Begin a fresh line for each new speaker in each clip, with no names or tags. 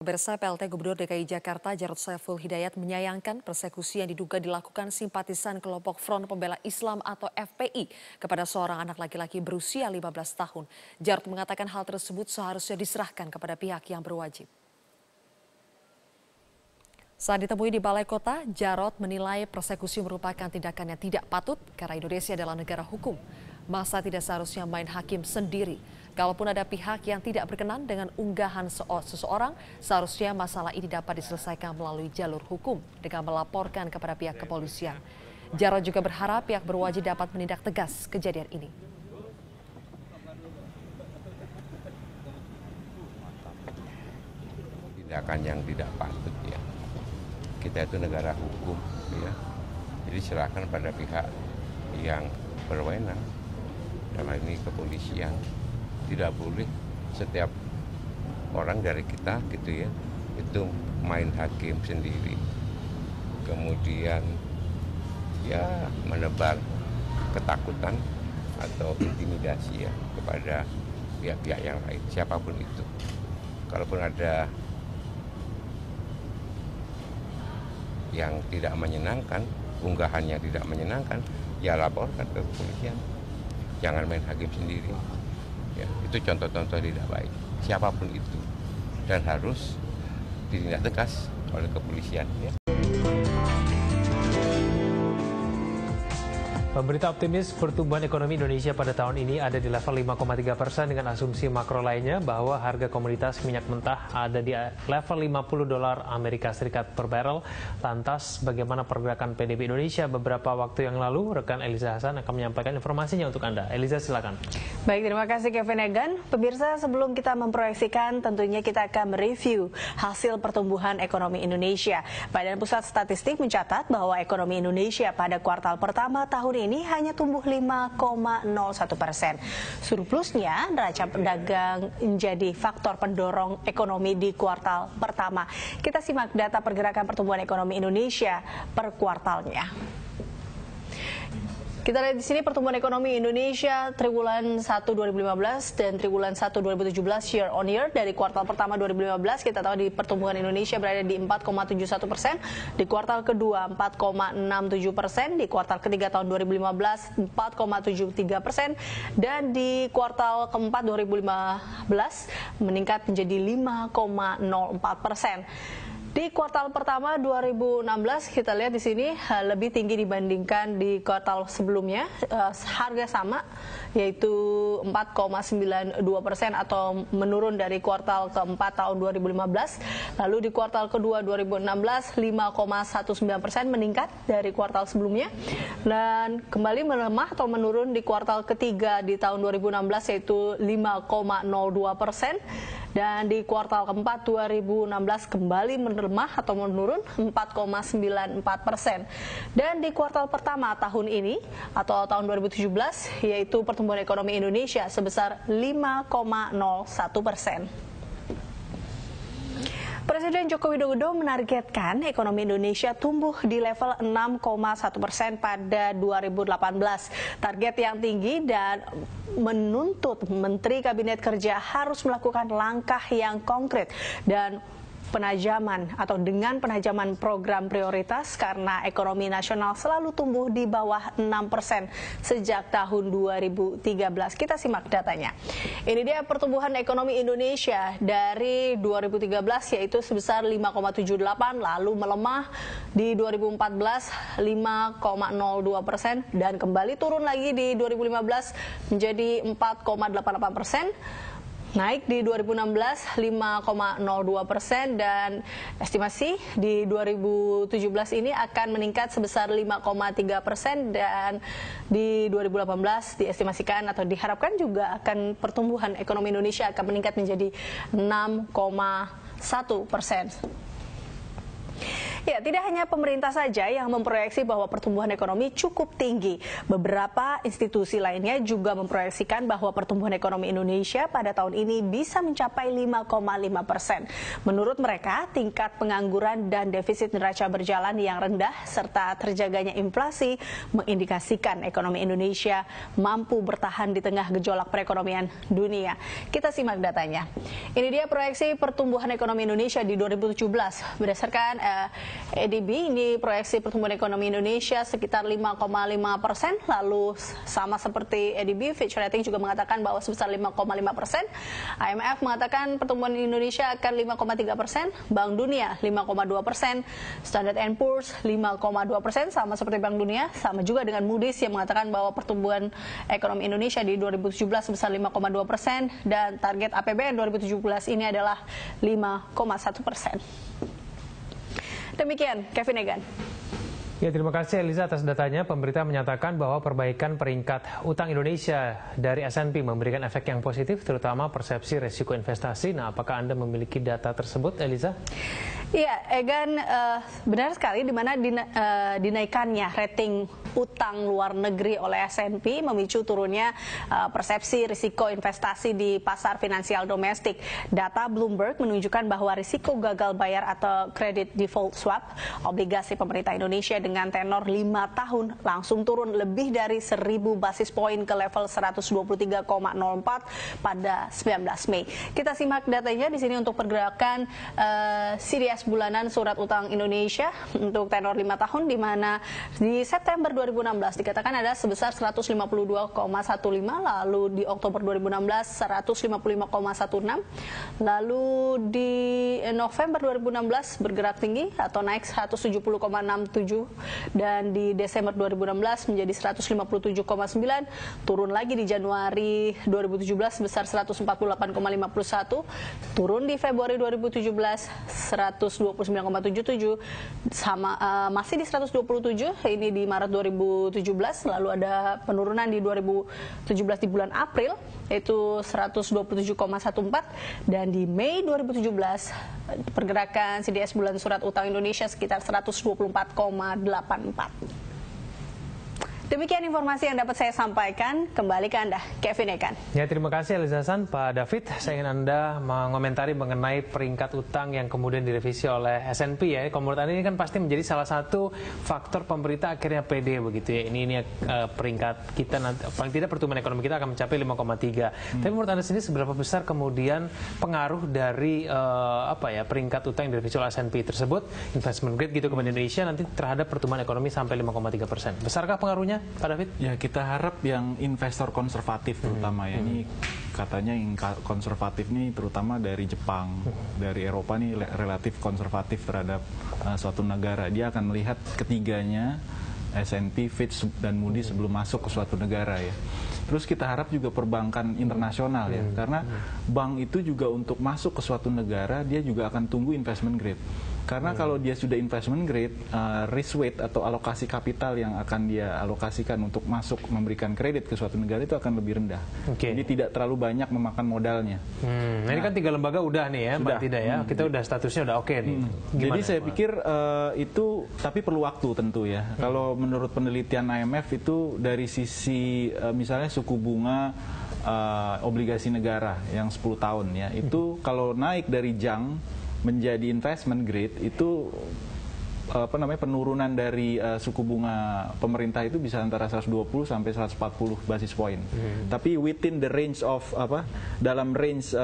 Pemirsa, PLT Gubernur DKI Jakarta Jarod Saiful Hidayat menyayangkan persekusi yang diduga dilakukan simpatisan kelompok Front Pembela Islam atau FPI kepada seorang anak laki-laki berusia 15 tahun. Jarod mengatakan hal tersebut seharusnya diserahkan kepada pihak yang berwajib. Saat ditemui di Balai Kota, Jarod menilai persekusi merupakan tindakan yang tidak patut karena Indonesia adalah negara hukum. Masa tidak seharusnya main hakim sendiri. Kalaupun ada pihak yang tidak berkenan dengan unggahan seseorang, seharusnya masalah ini dapat diselesaikan melalui jalur hukum dengan melaporkan kepada pihak kepolisian. Jarod juga berharap pihak berwajib dapat menindak tegas kejadian ini.
Tindakan yang tidak patut ya. Kita itu negara hukum ya. Jadi serahkan pada pihak yang berwenang. Dalam ini kepolisian. Tidak boleh setiap orang dari kita gitu ya itu main hakim sendiri, kemudian ya menebar ketakutan atau intimidasi ya kepada pihak-pihak yang lain, siapapun itu. Kalaupun ada yang tidak menyenangkan, unggahannya tidak menyenangkan, ya laporkan ke kepolisian. Jangan main hakim sendiri. Ya, itu contoh-contoh tidak baik, siapapun itu, dan harus ditindak tegas oleh kepolisian. Ya.
Pemerintah optimis pertumbuhan ekonomi Indonesia pada tahun ini ada di level 5,3% dengan asumsi makro lainnya bahwa harga komoditas minyak mentah ada di level $50 Amerika Serikat per barrel. Lantas bagaimana pergerakan PDB Indonesia beberapa waktu yang lalu? Rekan Eliza Hasan akan menyampaikan informasinya untuk Anda. Eliza, silakan.
Baik, terima kasih Kevin Egan. Pemirsa, sebelum kita memproyeksikan, tentunya kita akan mereview hasil pertumbuhan ekonomi Indonesia. Badan Pusat Statistik mencatat bahwa ekonomi Indonesia pada kuartal pertama tahun ini hanya tumbuh 5,01%. Surplusnya neraca perdagang menjadi faktor pendorong ekonomi di kuartal pertama. Kita simak data pergerakan pertumbuhan ekonomi Indonesia per kuartalnya. Kita lihat di sini pertumbuhan ekonomi Indonesia triwulan 1 2015 dan triwulan 1 2017 year on year. Dari kuartal pertama 2015 kita tahu di pertumbuhan Indonesia berada di 4,71%, di kuartal kedua 4,67%, di kuartal ketiga tahun 2015 4,73%, dan di kuartal keempat 2015 meningkat menjadi 5,04%. Di kuartal pertama 2016 kita lihat di sini lebih tinggi dibandingkan di kuartal sebelumnya, harga sama yaitu 4,92% atau menurun dari kuartal keempat tahun 2015. Lalu di kuartal kedua 2016 5,19% meningkat dari kuartal sebelumnya dan kembali melemah atau menurun di kuartal ketiga di tahun 2016 yaitu 5,02%. Dan di kuartal keempat 2016 kembali melemah atau menurun 4,94%. Dan di kuartal pertama tahun ini atau tahun 2017 yaitu pertumbuhan ekonomi Indonesia sebesar 5,01%. Presiden Joko Widodo menargetkan ekonomi Indonesia tumbuh di level 6,1% pada 2018. Target yang tinggi dan menuntut Menteri Kabinet Kerja harus melakukan langkah yang konkret dan penajaman atau dengan penajaman program prioritas karena ekonomi nasional selalu tumbuh di bawah 6% sejak tahun 2013. Kita simak datanya. Ini dia pertumbuhan ekonomi Indonesia dari 2013 yaitu sebesar 5,78, lalu melemah di 2014 5,02% dan kembali turun lagi di 2015 menjadi 4,88%. Naik di 2016 5,02% dan estimasi di 2017 ini akan meningkat sebesar 5,3% dan di 2018 diestimasikan atau diharapkan juga akan pertumbuhan ekonomi Indonesia akan meningkat menjadi 6,1%. Ya, tidak hanya pemerintah saja yang memproyeksi bahwa pertumbuhan ekonomi cukup tinggi. Beberapa institusi lainnya juga memproyeksikan bahwa pertumbuhan ekonomi Indonesia pada tahun ini bisa mencapai 5,5%. Menurut mereka, tingkat pengangguran dan defisit neraca berjalan yang rendah serta terjaganya inflasi mengindikasikan ekonomi Indonesia mampu bertahan di tengah gejolak perekonomian dunia. Kita simak datanya. Ini dia proyeksi pertumbuhan ekonomi Indonesia di 2017. Berdasarkan ADB, ini proyeksi pertumbuhan ekonomi Indonesia sekitar 5,5%. Lalu sama seperti ADB, Fitch Ratings juga mengatakan bahwa sebesar 5,5%. IMF mengatakan pertumbuhan Indonesia akan 5,3%. Bank Dunia 5,2%. Standard & Poor's 5,2%, sama seperti Bank Dunia. Sama juga dengan Moody's yang mengatakan bahwa pertumbuhan ekonomi Indonesia di 2017 sebesar 5,2%. Dan target APBN 2017 ini adalah 5,1%. Demikian, Kevin Egan.
Ya, terima kasih Eliza atas datanya. Pemerintah menyatakan bahwa perbaikan peringkat utang Indonesia dari S&P memberikan efek yang positif, terutama persepsi resiko investasi. Nah, apakah Anda memiliki data tersebut, Eliza?
Iya, Egan, benar sekali di mana dinaikannya rating utang luar negeri oleh S&P memicu turunnya persepsi risiko investasi di pasar finansial domestik. Data Bloomberg menunjukkan bahwa risiko gagal bayar atau credit default swap obligasi pemerintah Indonesia dengan tenor 5 tahun langsung turun lebih dari 1.000 basis poin ke level 123,04 pada 19 Mei. Kita simak datanya di sini untuk pergerakan CDS bulanan surat utang Indonesia untuk tenor 5 tahun, di mana di September 2016 dikatakan ada sebesar 152,15, lalu di Oktober 2016 155,16, lalu di November 2016 bergerak tinggi atau naik 170,67, dan di Desember 2016 menjadi 157,9, turun lagi di Januari 2017 sebesar 148,51, turun di Februari 2017 129,77, sama masih di 127 ini di Maret 2017, lalu ada penurunan di 2017 di bulan April yaitu 127,14, dan di Mei 2017 pergerakan CDS bulan surat utang Indonesia sekitar 124,84. Demikian informasi yang dapat saya sampaikan. Kembali ke Anda, Kevin Egan.
Ya, terima kasih Eliza San. Pak David, saya ingin Anda mengomentari mengenai peringkat utang yang kemudian direvisi oleh S&P ya. Kalau menurut Anda ini kan pasti menjadi salah satu faktor pemerintah akhirnya pede begitu ya. Ini peringkat kita nanti, paling tidak pertumbuhan ekonomi kita akan mencapai 5,3. Tapi menurut Anda sendiri seberapa besar kemudian pengaruh dari peringkat utang yang direvisi oleh S&P tersebut, investment grade gitu kepada Indonesia nanti terhadap pertumbuhan ekonomi sampai 5,3%. Besarkah pengaruhnya, Pak David?
Ya, kita harap yang investor konservatif terutama ya. Ini katanya yang konservatif nih terutama dari Jepang, dari Eropa nih relatif konservatif terhadap suatu negara. Dia akan melihat ketiganya, S&P, Fitch, dan Moody's sebelum masuk ke suatu negara ya. Terus kita harap juga perbankan internasional ya, karena bank itu juga untuk masuk ke suatu negara dia juga akan tunggu investment grade. Karena kalau dia sudah investment grade, risk weight atau alokasi kapital yang akan dia alokasikan untuk masuk memberikan kredit ke suatu negara itu akan lebih rendah. Jadi tidak terlalu banyak memakan modalnya.
Nah, ini kan 3 lembaga udah nih ya, Pak tidak ya? Kita udah statusnya udah oke nih.
Jadi saya pikir itu tapi perlu waktu tentu ya. Kalau menurut penelitian IMF itu dari sisi misalnya suku bunga obligasi negara yang 10 tahun ya, itu kalau naik dari jang menjadi investment grade itu penurunan dari suku bunga pemerintah itu bisa antara 120 sampai 140 basis point. Tapi within the range of dalam range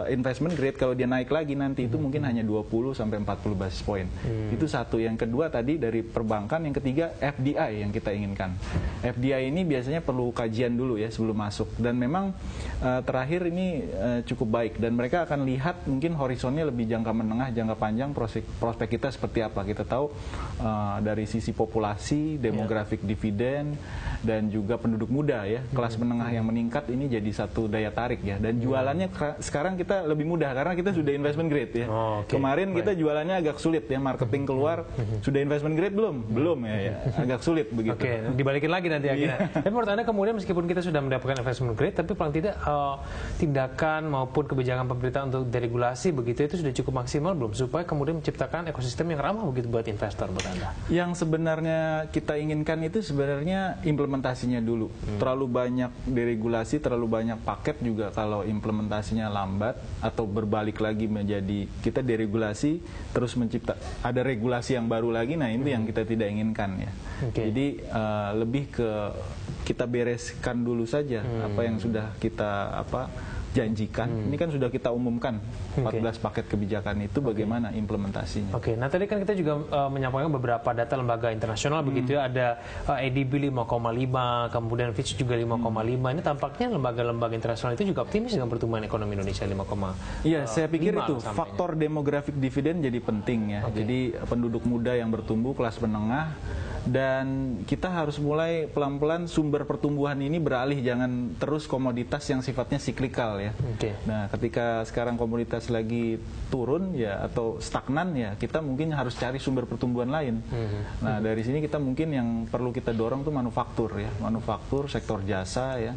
investment grade, kalau dia naik lagi nanti itu mungkin hanya 20 sampai 40 basis point. Itu satu. Yang kedua tadi dari perbankan, yang ketiga FDI yang kita inginkan. FDI ini biasanya perlu kajian dulu ya sebelum masuk, dan memang terakhir ini cukup baik, dan mereka akan lihat mungkin horizonnya lebih jangka menengah, jangka panjang, prospek kita seperti apa. Kita tahu dari sisi populasi, demografik dividen, dan juga penduduk muda ya, kelas menengah yang meningkat ini jadi satu daya tarik ya. Dan jualannya sekarang kita lebih mudah karena kita sudah investment grade ya. Kemarin kita jualannya agak sulit ya, marketing keluar sudah investment grade belum ya, agak sulit begitu.
Dibalikin lagi nanti akhirnya. Tapi menurut Anda kemudian meskipun kita sudah mendapatkan investment grade, tapi paling tidak tindakan maupun kebijakan pemerintah untuk deregulasi begitu itu sudah cukup maksimal belum supaya kemudian menciptakan ekosistem yang ramah begitu buat investasi? investor menurut Anda?
Yang sebenarnya kita inginkan itu sebenarnya implementasinya dulu. Terlalu banyak deregulasi, terlalu banyak paket juga kalau implementasinya lambat atau berbalik lagi menjadi kita deregulasi terus ada regulasi yang baru lagi. Nah, itu yang kita tidak inginkan ya. Jadi lebih ke kita bereskan dulu saja apa yang sudah kita janjikan. Ini kan sudah kita umumkan 14 paket kebijakan itu bagaimana implementasinya.
Nah tadi kan kita juga menyampaikan beberapa data lembaga internasional begitu ya, ada ADB 5,5, kemudian Fitch juga 5,5. Ini tampaknya lembaga-lembaga internasional itu juga optimis dengan pertumbuhan ekonomi Indonesia 5,5.
Iya, saya pikir itu faktor demografik dividen jadi penting ya. Jadi penduduk muda yang bertumbuh, kelas menengah, dan kita harus mulai pelan-pelan sumber pertumbuhan ini beralih, jangan terus komoditas yang sifatnya siklikal ya. Nah, ketika sekarang komoditas lagi turun ya atau stagnan ya, kita mungkin harus cari sumber pertumbuhan lain. Nah, dari sini kita mungkin yang perlu kita dorong tuh manufaktur ya, manufaktur, sektor jasa ya.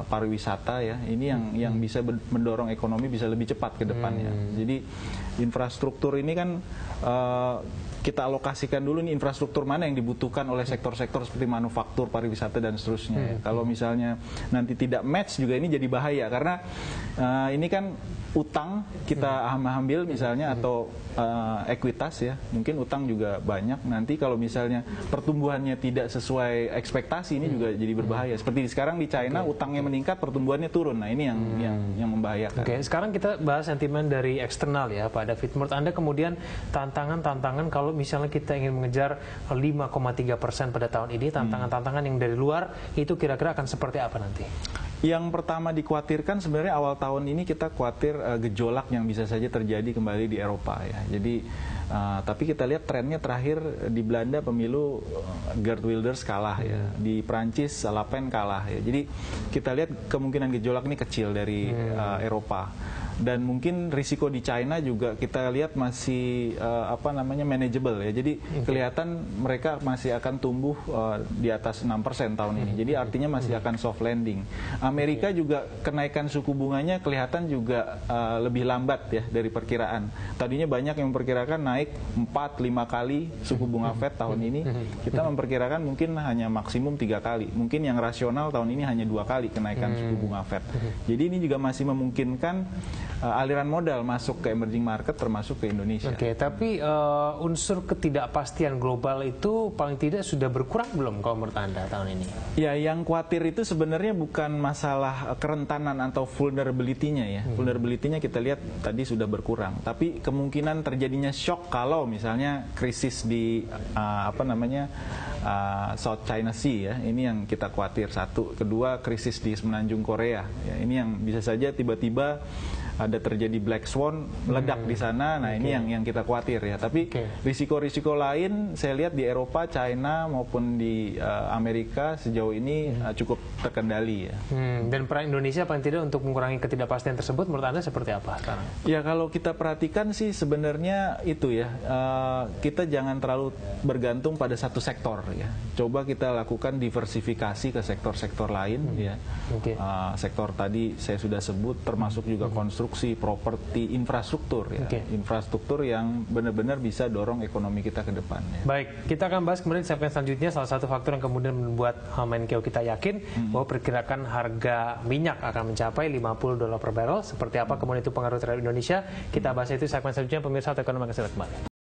Pariwisata ya, ini yang bisa mendorong ekonomi bisa lebih cepat ke depannya. Jadi infrastruktur ini kan kita alokasikan dulu nih infrastruktur mana yang dibutuhkan oleh sektor-sektor seperti manufaktur, pariwisata dan seterusnya ya. Kalau misalnya nanti tidak match juga ini jadi bahaya karena ini kan utang kita ambil misalnya atau ekuitas ya, mungkin utang juga banyak. Nanti kalau misalnya pertumbuhannya tidak sesuai ekspektasi ini juga jadi berbahaya. Seperti sekarang di China utangnya meningkat, pertumbuhannya turun. Nah, ini yang membahayakan.
Sekarang kita bahas sentimen dari eksternal ya, Pak David. Menurut Anda kemudian tantangan kalau misalnya kita ingin mengejar 5,3% pada tahun ini, tantangan-tantangan yang dari luar itu kira-kira akan seperti apa nanti?
Yang pertama dikhawatirkan sebenarnya awal tahun ini kita khawatir gejolak yang bisa saja terjadi kembali di Eropa ya. Jadi tapi kita lihat trennya terakhir di Belanda pemilu Geert Wilders kalah ya, di Prancis Le Pen kalah ya. Jadi kita lihat kemungkinan gejolak ini kecil dari Eropa. Dan mungkin risiko di China juga kita lihat masih manageable ya. Jadi kelihatan mereka masih akan tumbuh di atas 6% tahun ini. Jadi artinya masih akan soft landing. Amerika juga kenaikan suku bunganya kelihatan juga lebih lambat ya dari perkiraan. Tadinya banyak yang memperkirakan naik 4-5 kali suku bunga Fed tahun ini. Kita memperkirakan mungkin hanya maksimum 3 kali. Mungkin yang rasional tahun ini hanya 2 kali kenaikan suku bunga Fed. Jadi ini juga masih memungkinkan aliran modal masuk ke emerging market termasuk ke Indonesia.
Tapi unsur ketidakpastian global itu paling tidak sudah berkurang belum kalau menurut Anda tahun ini? Ya,
yang khawatir itu sebenarnya bukan masalah kerentanan atau vulnerability-nya ya. Vulnerability-nya kita lihat tadi sudah berkurang. Tapi kemungkinan terjadinya shock kalau misalnya krisis di South China Sea ya. Ini yang kita khawatir satu. Kedua, krisis di semenanjung Korea. Ya, ini yang bisa saja tiba-tiba ada terjadi black swan meledak di sana. Nah, ini yang kita khawatir ya. Tapi risiko-risiko lain saya lihat di Eropa, China maupun di Amerika sejauh ini cukup terkendali ya.
Dan peran Indonesia paling tidak untuk mengurangi ketidakpastian tersebut menurut Anda seperti apa sekarang?
Ya, kalau kita perhatikan sih sebenarnya itu ya, kita jangan terlalu bergantung pada satu sektor ya. Coba kita lakukan diversifikasi ke sektor-sektor lain ya. Sektor tadi saya sudah sebut termasuk juga konstruksi, properti, infrastruktur ya. Infrastruktur yang benar-benar bisa dorong ekonomi kita ke depan ya.
Baik, kita akan bahas kemudian di segmen selanjutnya salah satu faktor yang kemudian membuat Menkeu kita yakin bahwa perkirakan harga minyak akan mencapai $50 per barrel. Seperti apa kemudian itu pengaruh terhadap Indonesia? Kita bahas itu segmen selanjutnya, pemirsa Ekonomi akan segera kembali.